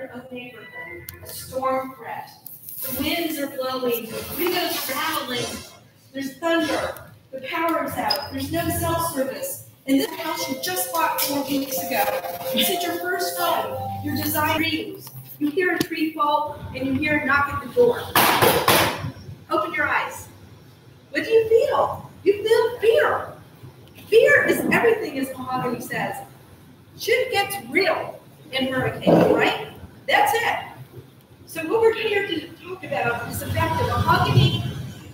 your own neighborhood, a storm threat. The winds are blowing, the windows rattling, there's thunder, the power is out, there's no cell service. And this house you just bought 4 weeks ago. This is your first home, your design dreams. You hear a tree fall and you hear a knock at the door. Open your eyes. What do you feel? You feel fear. Fear is everything, as Mahogany says. Shit gets real in hurricanes, right? That's it. So what we're here to talk about is the fact that Mahogany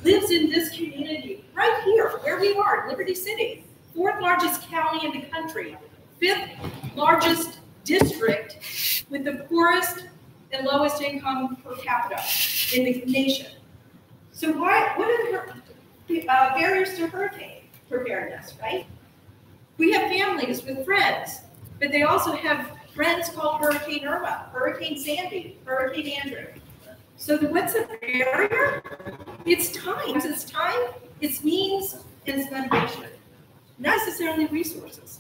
lives in this community, right here, where we are, Liberty City, 4th largest county in the country, 5th largest district with the poorest and lowest income per capita in the nation. So what are the barriers to hurricane preparedness, right? We have families with friends, but they also have friends called Hurricane Irma, Hurricane Sandy, Hurricane Andrew. So what's the barrier? It's time. It's time, it's means, and it's motivation, not necessarily resources.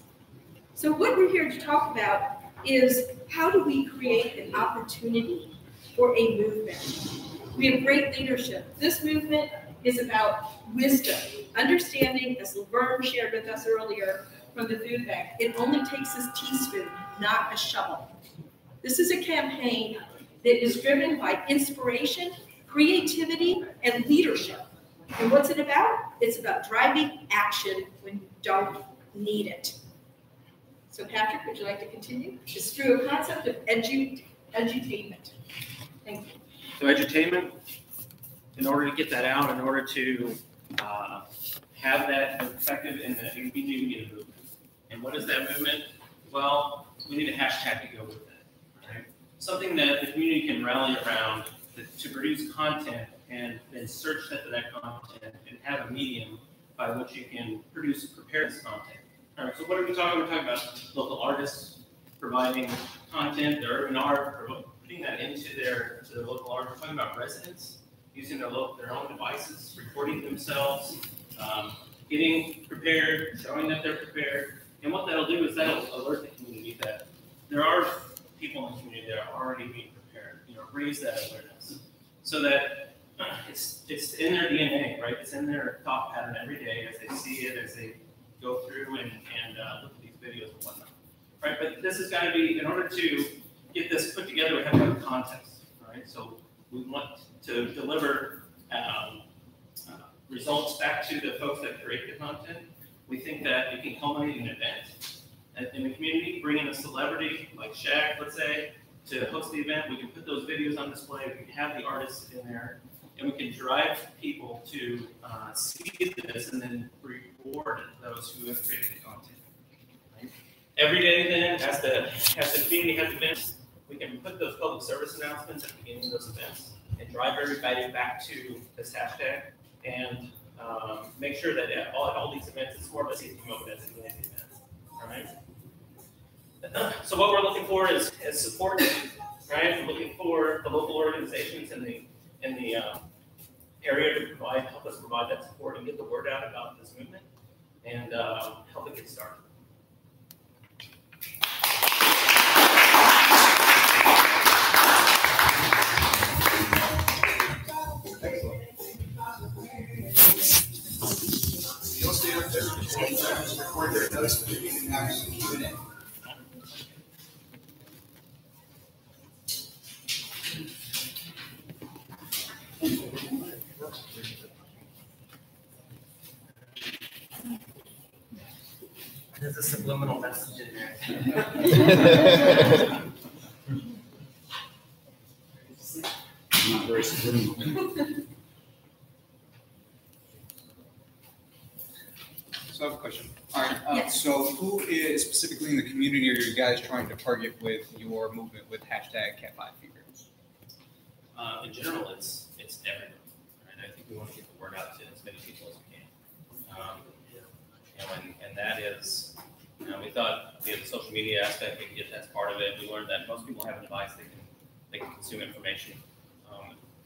So what we're here to talk about is how do we create an opportunity for a movement? We have great leadership. This movement is about wisdom, understanding, as Laverne shared with us earlier from the food bank. It only takes a teaspoon, not a shovel. This is a campaign that is driven by inspiration, creativity, and leadership. And what's it about? It's about driving action when you don't need it. So Patrick, would you like to continue? It's through a concept of edutainment. Thank you. So edutainment, in order to get that out, in order to have that effective in the community, we need a movement. And what is that movement? Well, we need a hashtag to go with it. Right? Something that the community can rally around to produce content and then search for that content and have a medium by which you can produce preparedness content. All right, so what are we talking about? We're talking about local artists providing content, their urban art, putting that into their local art. We're talking about residents using their own devices, recording themselves, getting prepared, showing that they're prepared. And what that'll do is that'll alert the community that there are people in the community that are already being prepared, raise that awareness. So that it's in their DNA, right? It's in their thought pattern every day as they see it, as they go through and look at these videos and whatnot, right? But this has got to be, in order to get this put together, we have to have context, right? So we want to deliver results back to the folks that create the content. We think that it can culminate in an event in the community, bring in a celebrity like Shaq, let's say, to host the event. We can put those videos on display. We can have the artists in there, and we can drive people to see this and then reward those who have created the content. Right? Every day, then, as the community has events, we can put those public service announcements at the beginning of those events and drive everybody back to this hashtag and make sure that at all these events, it's more of a safety moment as a community event. All right. So what we're looking for is support, right? We're looking for the local organizations in the area to help us provide that support and get the word out about this movement and help it get started. Excellent. You'll stay up there. Just record their notes, but you can actually keep it in. There's a subliminal message in there. Not very subliminal. So I have a question. All right. Yes. So who is specifically in the community are you guys trying to target with your movement with hashtag Cat5 Fever? In general, it's everyone. Right? I think we want to get the word out to as many people as we can. And that is, we thought the social media aspect, we could get that's part of it. We learned that most people have a device they can consume information.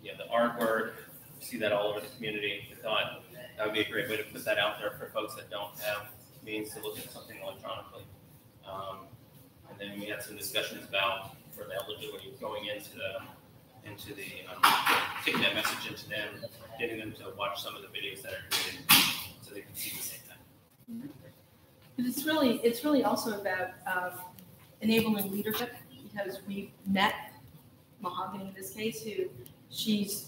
The artwork, we see that all over the community. We thought that would be a great way to put that out there for folks that don't have means to look at something electronically. And then we had some discussions about for the eligibility going into the taking that message into them, getting them to watch some of the videos that are created so they can see the same thing. But it's really also about enabling leadership, because we met Mahogany in this case, who she's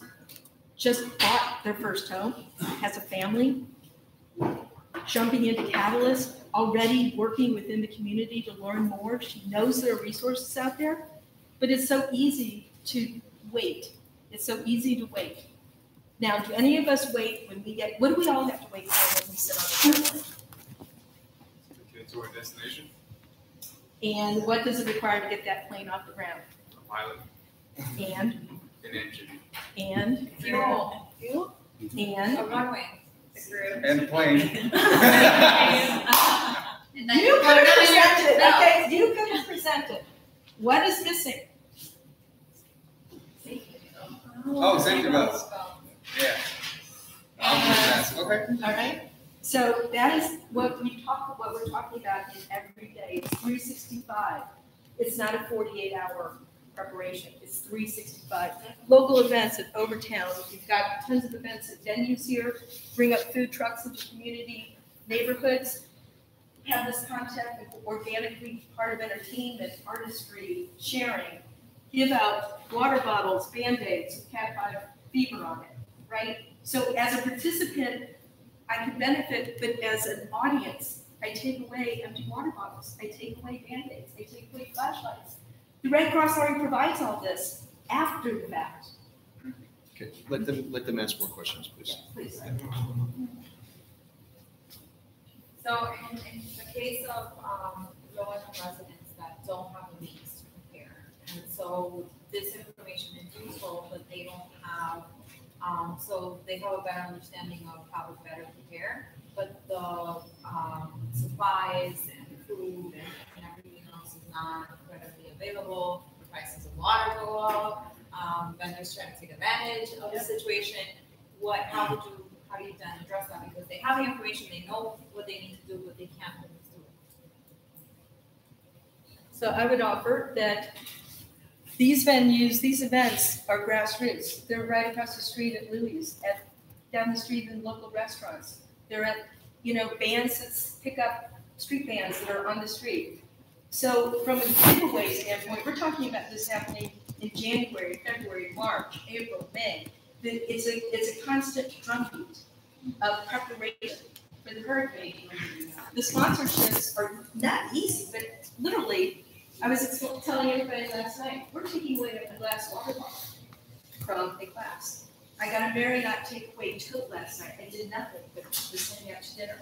just bought their first home, has a family, jumping into Catalyst, already working within the community to learn more. She knows there are resources out there, but it's so easy to wait. It's so easy to wait. Now, do any of us wait when we get, what do we all have to wait for when we sit on the airplane? To get to our destination. And what does it require to get that plane off the ground? A pilot. And? An engine. And? Fuel. And? A runway. The group. And the plane. And then You could have presented, No. okay, you could have presented. What is missing? Oh, safety belts. Yeah. Okay. All right, so that is what we're talking about in every day. It's 365. It's not a 48-hour preparation. It's 365. Local events at Overtown. We've got tons of events at venues here. Bring up food trucks into community neighborhoods. Have this contact organically be part of entertainment, artistry, sharing. Give out water bottles, Band-Aids, with Cat 5 fever on it, right? So as a participant, I can benefit, but as an audience, I take away empty water bottles. I take away Band-Aids. I take away flashlights. The Red Cross already provides all this after the fact. Okay, let them ask more questions, please. Please. So in the case of low-income residents that don't have the means to prepare, and so this information is useful, but they don't have, so they have a better understanding of how to better prepare, but the supplies and food and everything else is not readily available. The prices of water go up. Vendors trying to take advantage of the situation. How do you then address that? Because they have the information, they know what they need to do, but they can't always do it. So I would offer that these venues, these events are grassroots. They're right across the street at Louis, down the street in local restaurants. They're at, bands that pick up street bands that are on the street. So from a giveaway standpoint, we're talking about this happening in January, February, March, April, May. It's a constant drumbeat of preparation for the hurricane. The sponsorships are not easy, but literally, I was telling everybody last night, we're taking away a glass water bottle from a class. I got a Marriott takeaway tote last night. I did nothing but just hang out to dinner.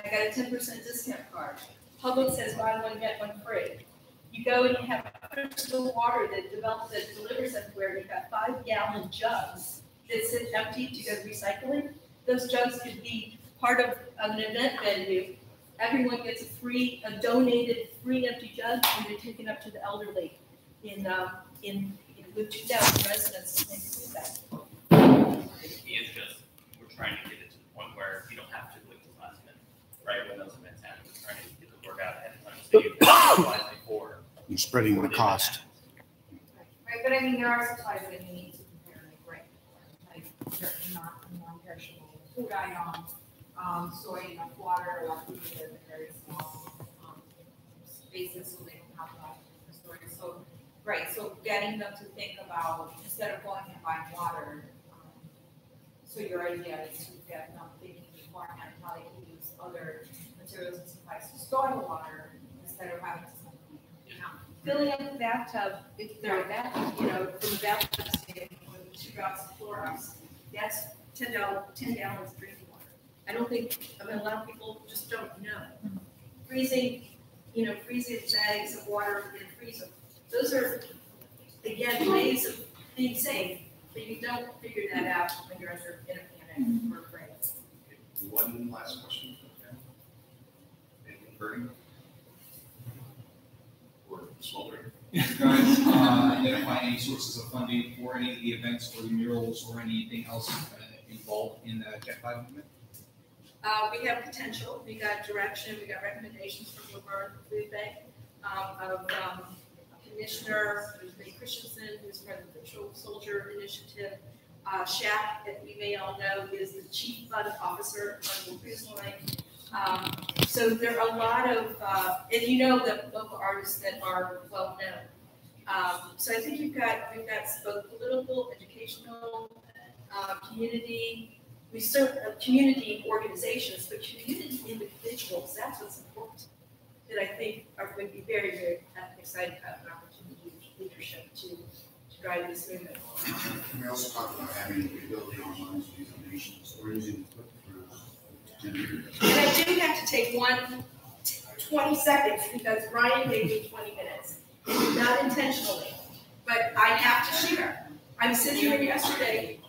I got a 10% discount card. Publix says buy one, get one free. You go and you have crystal water that delivers everywhere. You've got 5-gallon jugs that sit empty to go to recycling. Those jugs could be part of an event venue. Everyone gets a donated free empty jug, and they're taken up to the elderly with 2,000 residents and do that. The key is just we're trying to get it to the point where you don't have to wait till last minute, right? When those events happen, we're trying to get the word out ahead of time so you can utilize before. You're spreading the cost. Right, but I mean, there are supplies that you need to prepare, like non-perishable food items, storing enough water, food in very small spaces so they don't have a lot of storage. So, right, so getting them to think about, instead of going and buying water, so your idea is to get them thinking beforehand how they can use other materials and supplies to store the water instead of having to Filling up the bathtub, if they're a bathtub, from the bathtub standpoint, 2 drops of Clorox, that's 10 gallons of drinking water. A lot of people just don't know. Freezing bags of water in a freezer. Those are, again, ways of being safe, but you don't figure that out when you're in a panic or afraid. One last question. Anything burning? Or smoldering? You guys identify any sources of funding for any of the events or the murals or anything else involved in the Jet 5 movement? We have potential. We got direction. We got recommendations from Laverne Food Bank of Commissioner, there's Ray Christensen, who's President of the Patrol Soldier Initiative. Shaq, that we may all know, is the Chief Fund Officer on the cruise line. So there are a lot of, and you know the local artists that are well known. So I think we've got both political, educational, community. We serve community organizations, but community individuals. That's what's important. That I think are going to be very, very excited about an opportunity leadership to drive this movement. Can we also talk about having the ability online to do donations or using And I do have to take 20 seconds because Ryan gave me 20 minutes, not intentionally, but I have to share. I was sitting here yesterday.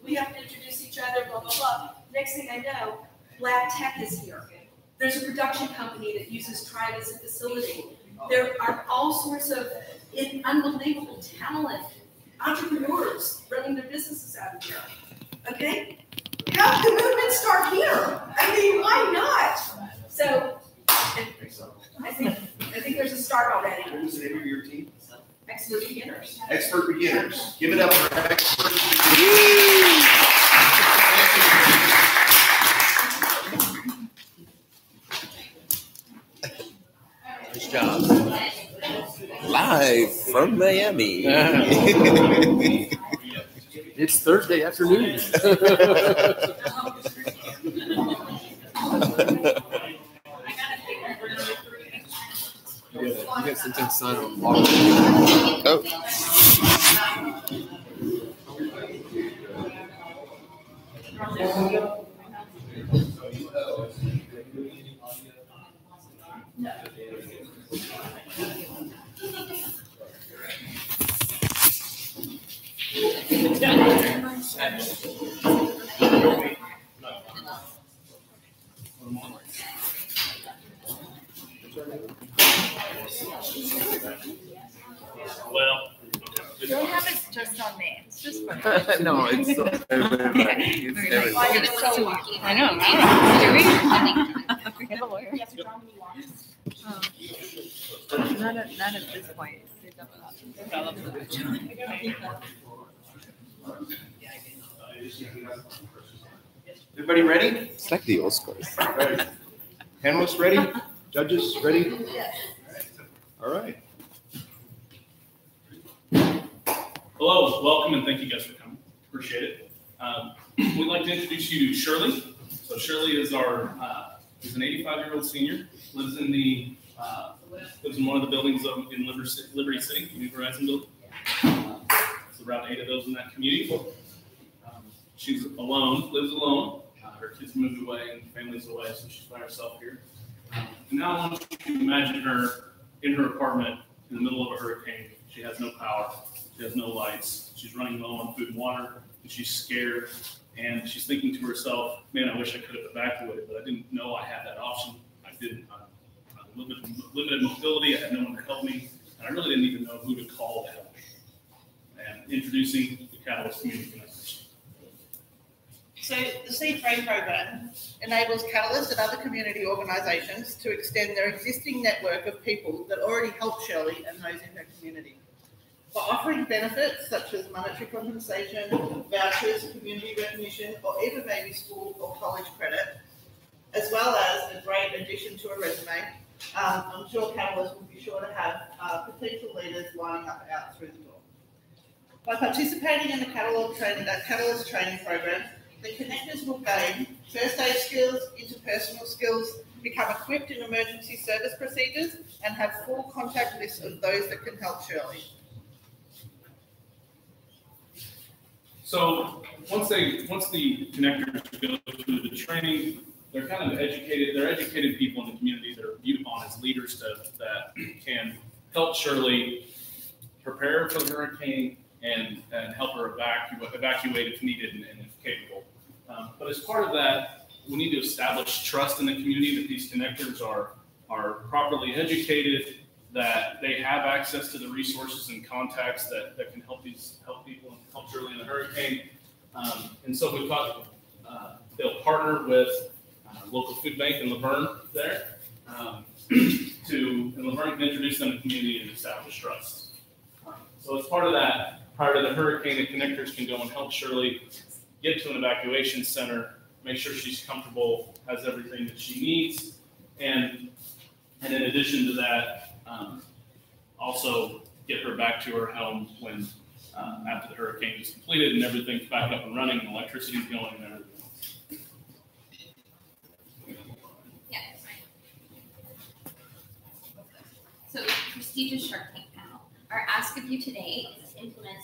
We have to introduce each other, blah, blah, blah. Next thing I know, Black Tech is here. There's a production company that uses Tribe as a facility. There are all sorts of unbelievable talent, entrepreneurs running their businesses out of here. Okay? How can the movement start here? I mean, why not? So, I think there's a start already. What was the name of your team? Expert Beginners. Expert Beginners. Give it up for Expert Beginners. Nice job. Live from Miami. It's Thursday afternoon. You got something to sign on. Oh. Well, Don't have it just on me. It's just fun. No, it's everybody. It's everybody. I know. Do we? We have a lawyer. Not at this point. Everybody ready? It's like the Oscars. Ready. Panelists ready? Judges ready? All right. Hello, welcome, and thank you guys for coming. Appreciate it. We'd like to introduce you to Shirley. So Shirley is is an 85-year-old senior, lives in one of the buildings in Liberty City, New Horizon building. There's around 8 of those in that community. She's alone, lives alone. Her kids moved away and family's away, so she's by herself here. And now I want you to imagine her in her apartment in the middle of a hurricane. She has no power. She has no lights. She's running low on food and water, and she's scared. And she's thinking to herself, man, I wish I could have evacuated, but I didn't know I had that option. I didn't. Limited mobility. I had no one to help me, and I really didn't even know who to call to help me. And introducing the Catalyst Community Connectors. So the Seed Frame program enables Catalyst and other community organisations to extend their existing network of people that already help Shirley and those in her community. By offering benefits such as monetary compensation, vouchers, community recognition, or even maybe school or college credit, as well as a great addition to a resume, I'm sure Catalyst will be sure to have potential leaders lining up out through the door. By participating in the Catalyst training program, the connectors will gain first aid skills, interpersonal skills, become equipped in emergency service procedures, and have full contact lists of those that can help Shirley. So once the connectors go through the training, they're kind of educated. They're educated people in the community that are viewed upon as leaders that can help Shirley prepare for the hurricane and help her evacuate if needed and if capable. But as part of that, we need to establish trust in the community that these connectors are properly educated, that they have access to the resources and contacts that can help people and help Shirley in the hurricane. And so we thought they'll partner with local food bank in Laverne there. and Laverne can introduce them to the community and establish trust. So as part of that, prior to the hurricane, the connectors can go and help Shirley get to an evacuation center, make sure she's comfortable, has everything that she needs, and in addition to that, also get her back to her home when after the hurricane is completed and everything's back up and running and electricity's going and everything. So, prestigious Shark Tank panel. Our ask of you today is to implement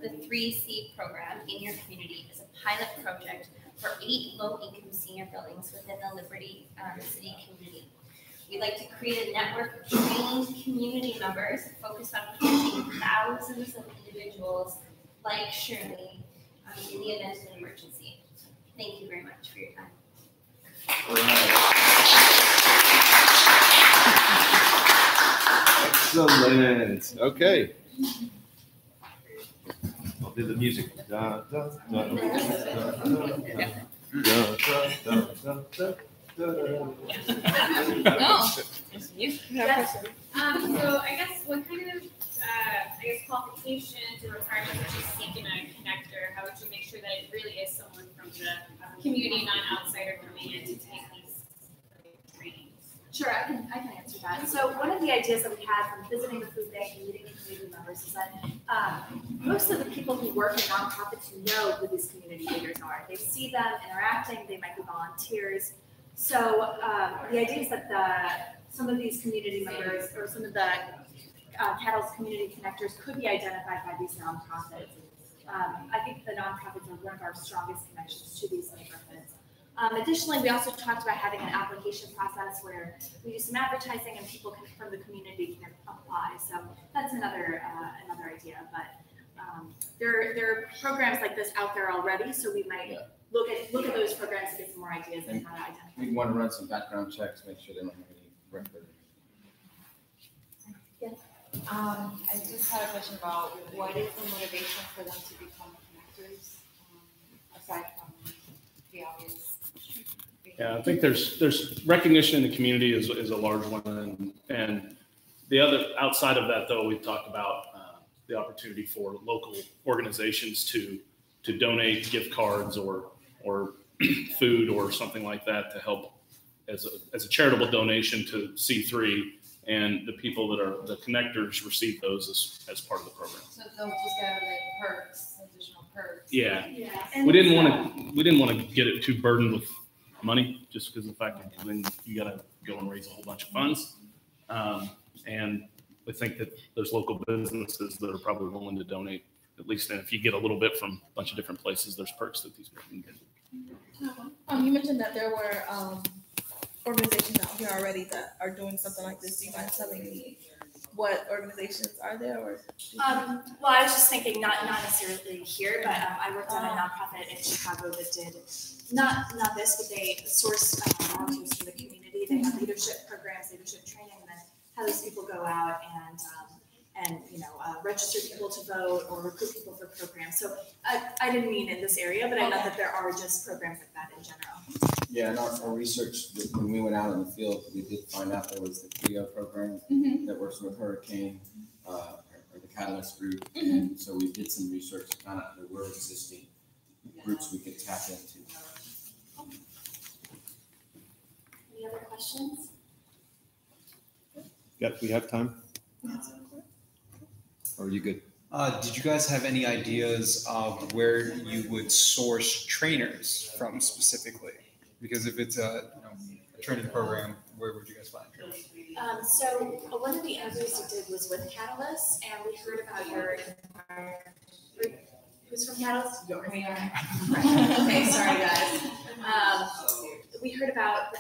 the 3C program in your community as a pilot project for 8 low-income senior buildings within the Liberty City community. We'd like to create a network of trained community members focused on connecting thousands of individuals like Shirley in the event of an emergency. Thank you very much for your time. All right. Excellent. Okay. I'll do the music. Da, da, da, da, da, da, da, da. Oh, Yes. So I guess what kind of qualifications or requirements would you seek in a connector? How would you make sure that it really is someone from the community, not an outsider coming in to take these trainings? Sure, I can answer that. So one of the ideas that we had from visiting the food bank and meeting community members is that most of the people who work in nonprofits know who these community leaders are. They see them interacting, they might be volunteers. So the idea is that some of these community members or some of the Catalyst community connectors could be identified by these nonprofits. I think the nonprofits are one of our strongest connections to these neighborhoods. Additionally, we also talked about having an application process where we do some advertising and people from the community can apply. So that's another idea. But there are programs like this out there already, so we might look at those programs to get some more ideas on how to identify. We'd want to run some background checks, make sure they don't have any record. Yes. I just had a question about what is the motivation for them to become connectors, aside from the obvious. Yeah, I think there's recognition in the community is a large one, and the other outside of that though, we've talked about the opportunity for local organizations to donate gift cards or food or something like that to help as a charitable donation to C3, and the people that are the connectors receive those as part of the program. So they'll just get like perks, additional perks. Yeah. Yeah. We didn't want to get it too burdened with money, just because of the fact that then you got to go and raise a whole bunch of funds. And we think that there's local businesses that are probably willing to donate, at least if you get a little bit from a bunch of different places, there's perks that these people can get. You mentioned that there were organizations out here already that are doing something like this. Do you mind telling me what organizations are there? Or Well, I was just thinking not necessarily here, but I worked on a nonprofit in Chicago that did not this, but they source volunteers from the community. They have leadership programs, leadership training, and then have those people go out and register people to vote or recruit people for programs. So I didn't mean in this area, but I meant that there are just programs like that in general. Yeah, and our research, when we went out in the field, we did find out there was the CREO program that works with Hurricane, or the Catalyst group. And so we did some research to find out there were existing groups we could tap into. Any other questions? Yep, we have time. Or are you good? Did you guys have any ideas of where you would source trainers from specifically? Because if it's a training program, where would you guys find trainers? So one of the interviews we did was with Catalyst, and we heard about your who's from Catalyst? Okay, sorry guys. We heard about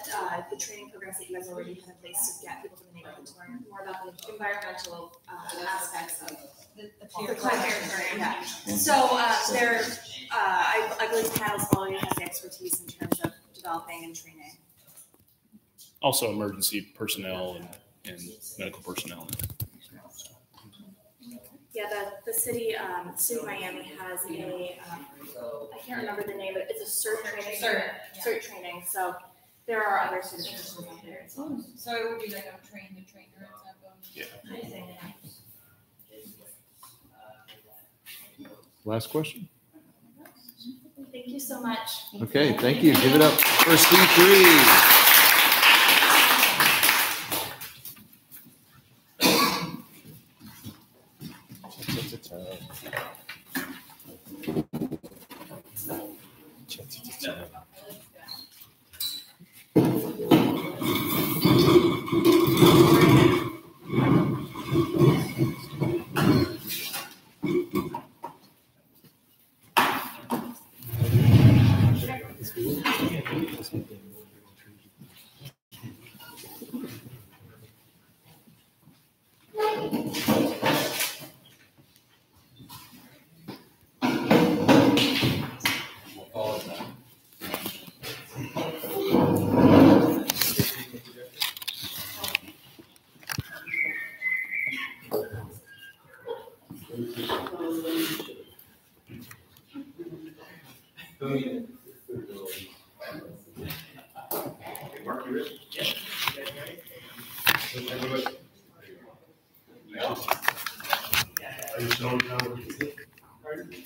the training programs that you guys already have in place to get people from the neighborhood to learn more about the environmental aspects of the climate change. Yeah. So I believe Catalyst already has the expertise in terms of developing and training. Also can't personnel and medical personnel. Yeah, the city of Miami has a, I can't remember the name, but it's a CERT training. CERT training. So There are other solutions out there as well. So it would be like a train the trainer type of. Last question. Thank you so much. Okay, thank you. Give it up for Steve 3.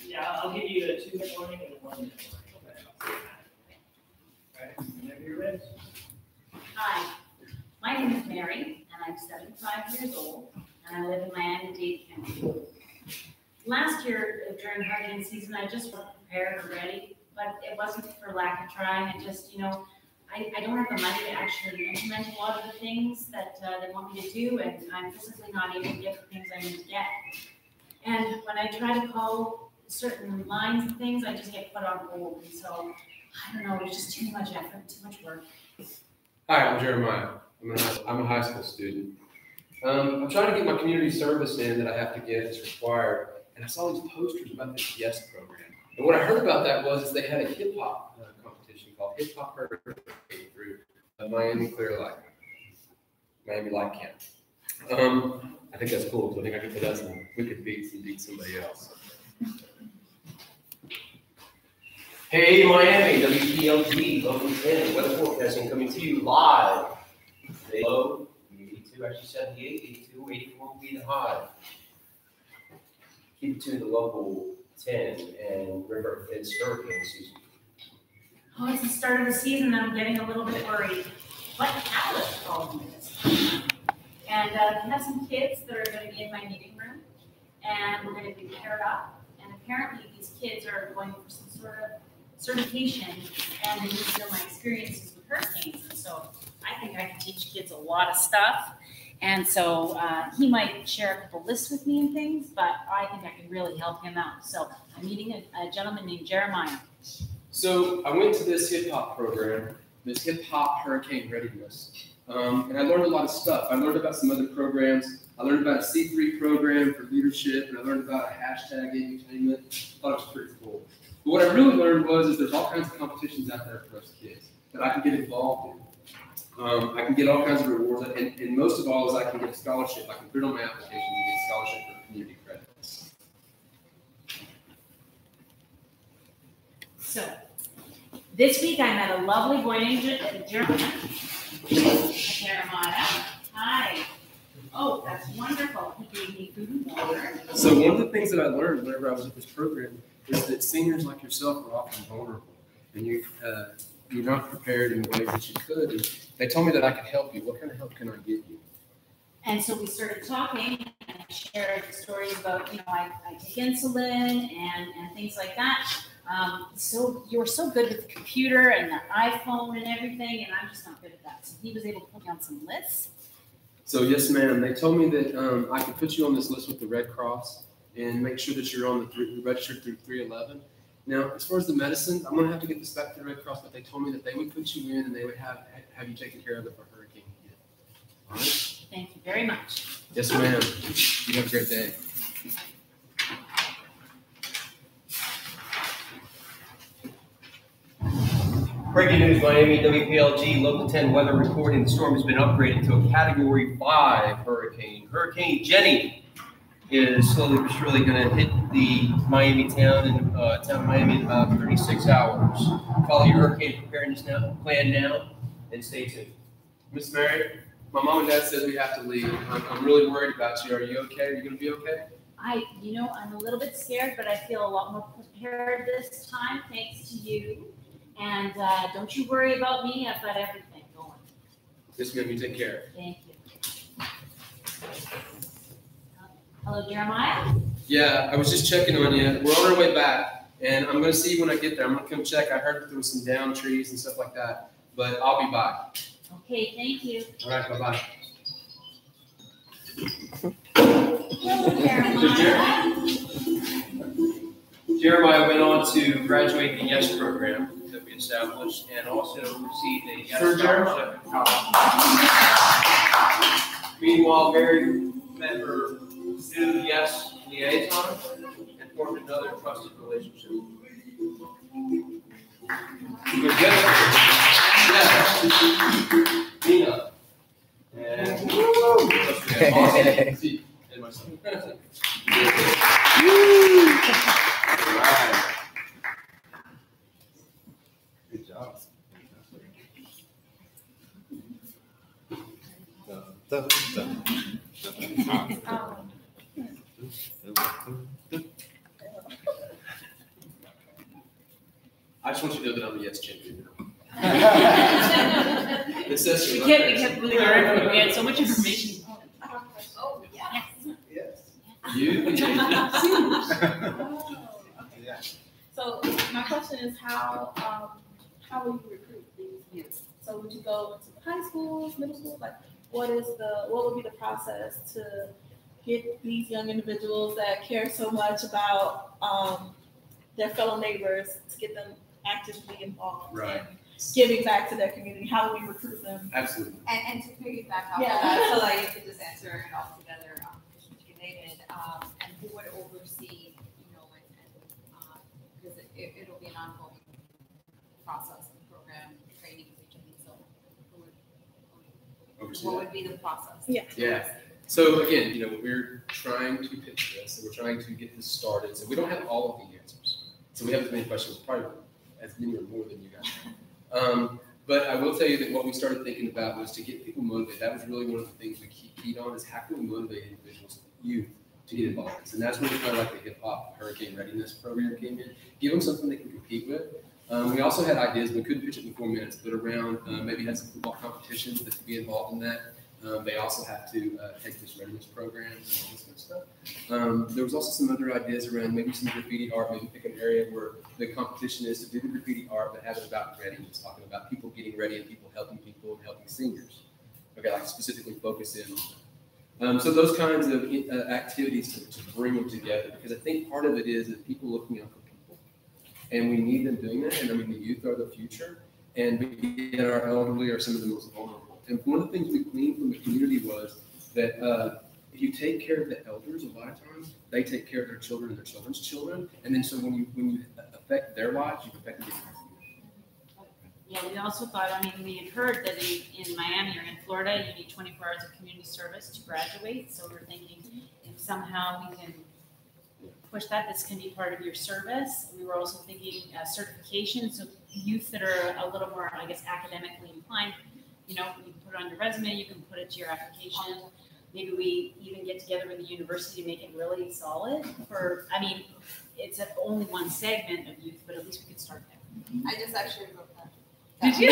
Yeah, I'll give you a 2-minute warning and a 1-minute warning. Whenever you're ready. Hi, my name is Mary, and I'm 75 years old, and I live in Miami Dade County. Last year, during hurricane season, I just wasn't prepared or ready, but it wasn't for lack of trying. I just, I don't have the money to actually implement a lot of the things that they want me to do, and I'm physically not able to get the things I need to get. And when I try to call certain lines and things, I just get put on hold. And so, I don't know, it's just too much effort, too much work. Hi, I'm Jeremiah. I'm a high school student. I'm trying to get my community service in that I have to get as required. And I saw these posters about this YES program. And what I heard about that was they had a hip hop competition called Hip Hop Hurricane through Miami Light Camp. I think that's cool because I think I could put us in. We could beat somebody else. Hey Miami, WPLG, local 10, weather forecasting coming to you live. Today low, 82, actually 78, 82, 84 will be the high. Keep it to the local 10, and remember, it's hurricane season. Oh, it's the start of the season, and I'm getting a little bit worried. What catalyst called me this? And we have some kids that are going to be in my meeting room, and we're going to be paired up. And apparently, these kids are going for some sort of certification, and they need to know my experiences with hurricanes. And so I think I can teach kids a lot of stuff. And so he might share a couple lists with me and things, but I think I can really help him out. So I'm meeting a gentleman named Jeremiah. So I went to this hip hop program, this hip hop hurricane readiness, and I learned a lot of stuff. I learned about some other programs. I learned about a C3 program for leadership, and I learned about a hashtag entertainment. I thought it was pretty cool. But what I really learned is there's all kinds of competitions out there for us kids that I can get involved in. I can get all kinds of rewards, and most of all is I can get a scholarship. I can put it on my application to get a scholarship for community credits. So this week I met a lovely boy named Jeremiah. Hi. Oh, that's wonderful. He gave me food and water. So one of the things that I learned whenever I was at this program is that seniors like yourself are often vulnerable, and you're not prepared in the way that you could. And they told me that I could help you. What kind of help can I get you? And so we started talking, and I shared stories about, I take insulin and things like that. So you were so good with the computer and the iPhone and everything, and I'm just not good at that. So he was able to put me on some lists. So yes, ma'am. They told me that I could put you on this list with the Red Cross and make sure that you're on the registered through 311. Now, as far as the medicine, I'm going to have to get this back to the Red Cross, but they told me that they would put you in and they would have you taken care of if a hurricane hit. All right? Thank you very much. Yes, ma'am. You have a great day. Breaking news, Miami, WPLG, local 10 weather reporting. The storm has been upgraded to a Category 5 hurricane. Hurricane Jenny is slowly but surely going to hit the Miami town of Miami in about 36 hours. Follow your hurricane preparedness plan now, and stay tuned. Miss Mary, my mom and dad said we have to leave. I'm really worried about you. Are you okay? Are you gonna be okay? I'm a little bit scared, but I feel a lot more prepared this time, thanks to you. And don't you worry about me. I've got everything going. Yes, ma'am. You take care. Thank you. Hello, Jeremiah. Yeah, I was just checking on you. We're on our way back, and I'm gonna see you when I get there. I'm gonna come check. I heard that there was some down trees and stuff like that, but I'll be by. Okay, thank you. All right, bye-bye. Jeremiah went on to graduate the YES program that we established and also received a YES scholarship in college. Meanwhile, Mary met her new YES liaison and formed another trusted relationship. Good guess. Yeah. Nina. And Austin. And myself. Right. Good job. I just want you to know that I'm a YES champion. We kept moving around. We had so much information. Oh, yes. You? Yeah. So my question is how will you recruit these youth? So would you go into high schools, middle schools? Like what would be the process to get these young individuals that care so much about their fellow neighbors to get them actively involved and giving back to their community? How do we recruit them? Absolutely. And to piggyback off Yeah. of that, so like you could just answer it all together, related, and who would oversee, because it'll be an ongoing process, program, training, so who would, Oversee what that. would be the process? Yeah. So again, we're trying to pitch this, and we're trying to get this started. So we don't have all of the answers. So we have as many questions, probably as many or more than you guys have. But I will tell you that what we started thinking about was to get people motivated. That was really one of the things we keyed on is how can we motivate individuals, youth, to get involved in this. And that's where kind of like the hip hop hurricane readiness program came in. Give them something they can compete with. We also had ideas, we couldn't pitch it in 4 minutes, but around maybe had some football competitions that could be involved in that. They also have to take this readiness program and all this kind of stuff. There was also some other ideas around maybe some graffiti art, maybe pick an area where the competition is to do the graffiti art, but have it about readiness, talking about people getting ready and people and helping seniors. Okay, like specifically focus in on that. So those kinds of activities to bring them together, because I think part of it is that people looking out for people, and we need them doing that. And I mean, the youth are the future, and we our elderly are some of the most vulnerable. And one of the things we gleaned from the community was that if you take care of the elders, a lot of times they take care of their children and their children's children, and then so when you affect their lives, you've affected their lives. Yeah, we also thought, we had heard that in Miami or in Florida, you need 24 hours of community service to graduate. So we're thinking if somehow we can push that, this can be part of your service. We were also thinking certification. So youth that are a little more, academically inclined, you can put it on your resume, you can put it to your application. Maybe we even get together with the university to make it really solid it's only one segment of youth, but at least we could start there. I just actually wrote that. Did you?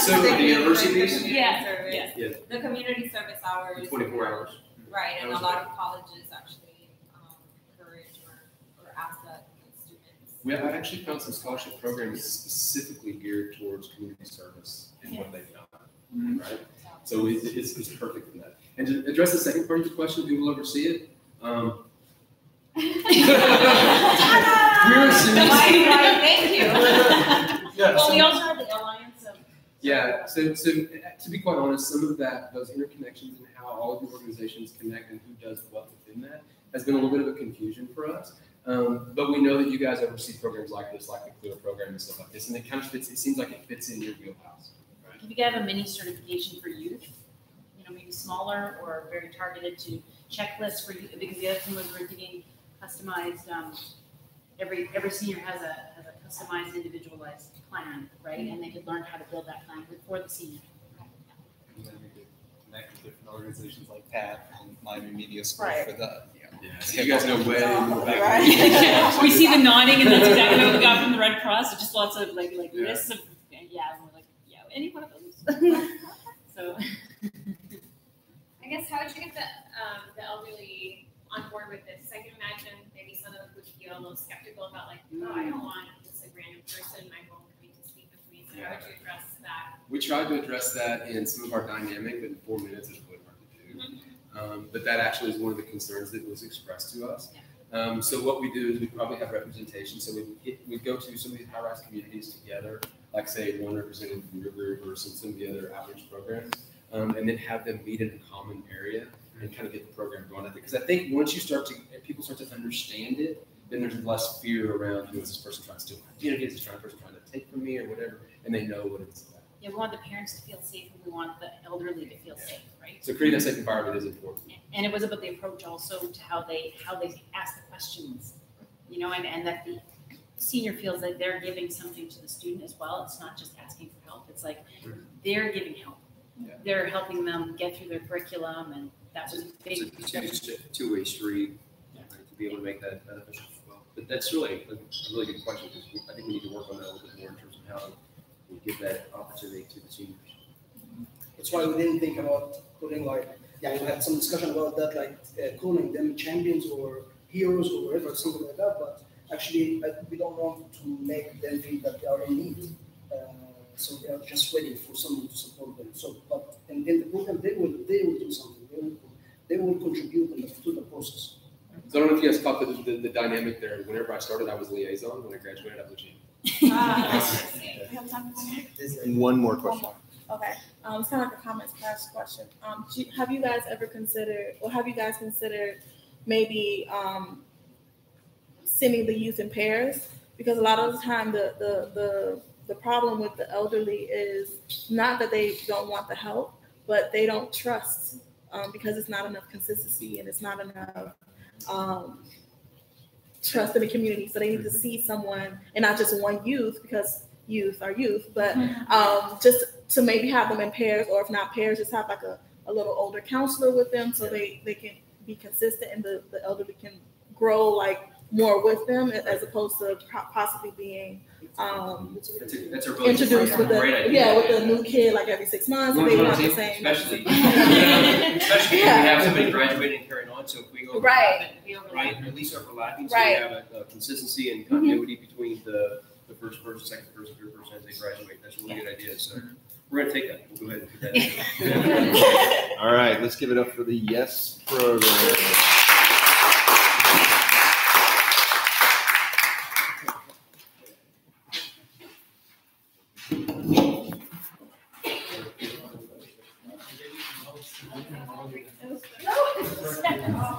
So the university piece? Yeah. Yeah. The community service hours. 24 hours. Right, and a lot of colleges actually encourage or ask that students. I actually found some scholarship programs specifically geared towards community service and what they've done. Right? So it's perfect for that. And to address the second part of your question, who will oversee it? We're assuming. Thank you. Well, we also have the alliance of. Yeah, so to be quite honest, some of those interconnections and how all of the organizations connect and who does what within that has been a little bit of a confusion for us. But we know that you guys oversee programs like this, like the CLEAR program and stuff like this, and it kind of fits. It seems like it fits in your wheelhouse. Right? If you could have a mini certification for youth, maybe smaller or very targeted to checklists for youth, because the other thing was we're thinking customized. Every senior has a customized, individualized plan, right? And they could learn how to build that plan for the senior. And then we could connect with different organizations like PAT and Miami Media School Right. for the, Yeah, so you guys know way more about Right. We see the nodding, and that's exactly what we got from the Red Cross. Just lots of like lists of and we're like, yeah, any one of those. So, I guess how would you get the elderly on board with this? I can imagine maybe some of them would feel a little skeptical about like, oh, I don't want just a random person in my home coming to speak with me. So how would you address that? We tried to address that in some of our dynamic, but in 4 minutes is really hard to do. But that actually is one of the concerns that was expressed to us. So what we do is we probably have representation. So we go to some of these high-rise communities together, like say one representative from your group or some of the other outreach programs, and then have them meet in a common area and kind of get the program going. Because I think once people start to understand it, then there's less fear around, is this person trying to steal my identity? Is this person trying to take from me or whatever? And they know what it's about. yeah, we want the parents to feel safe, and we want the elderly to feel safe, right? So creating a safe environment is important. And it was about the approach also to how they ask the questions, and that the senior feels like they're giving something to the student as well. It's not just asking for help. It's like they're giving help. Yeah. They're helping them get through their curriculum, and that was a big. It's a two-way street, right, to be able to make that beneficial as well. But that's really a really good question, because I think we need to work on that a little bit more in terms of how we give that opportunity to the seniors. That's why we didn't think about putting we had some discussion about that, calling them champions or heroes or whatever, something like that. But actually, we don't want to make them feel that they are in need. So they are just waiting for someone to support them. So, but in the program, they will do something. They will contribute to the process. So I don't know if you guys caught the dynamic there. Whenever I started, I was liaison. When I graduated, I was chief. We have time for one more? And one more question. Okay. It's kind of like a comments class question. Have you guys ever considered, or have you guys considered maybe sending the youth in pairs? Because a lot of the time, the problem with the elderly is not that they don't want the help, but they don't trust because it's not enough consistency and it's not enough trust in the community. So they need to see someone, and not just one youth, because youth are youth, but just to maybe have them in pairs, or if not pairs, just have like a little older counselor with them, so they can be consistent and the elderly can grow like more with them, as opposed to possibly being that's a really introduced with great idea. with a new kid like every 6 months, and they not the same. Especially if we have somebody graduating and carrying on, so if we overlap it, right, at least overlapping, so we have a consistency and continuity between the first person, second person, third person as they graduate. That's a really good idea. So we're going to take that. We'll go ahead and put that in. All right, let's give it up for the YES program.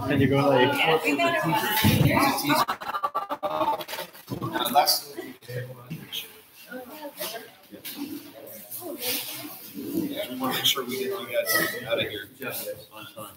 And you go like. We want to make sure we get you guys out of here on time.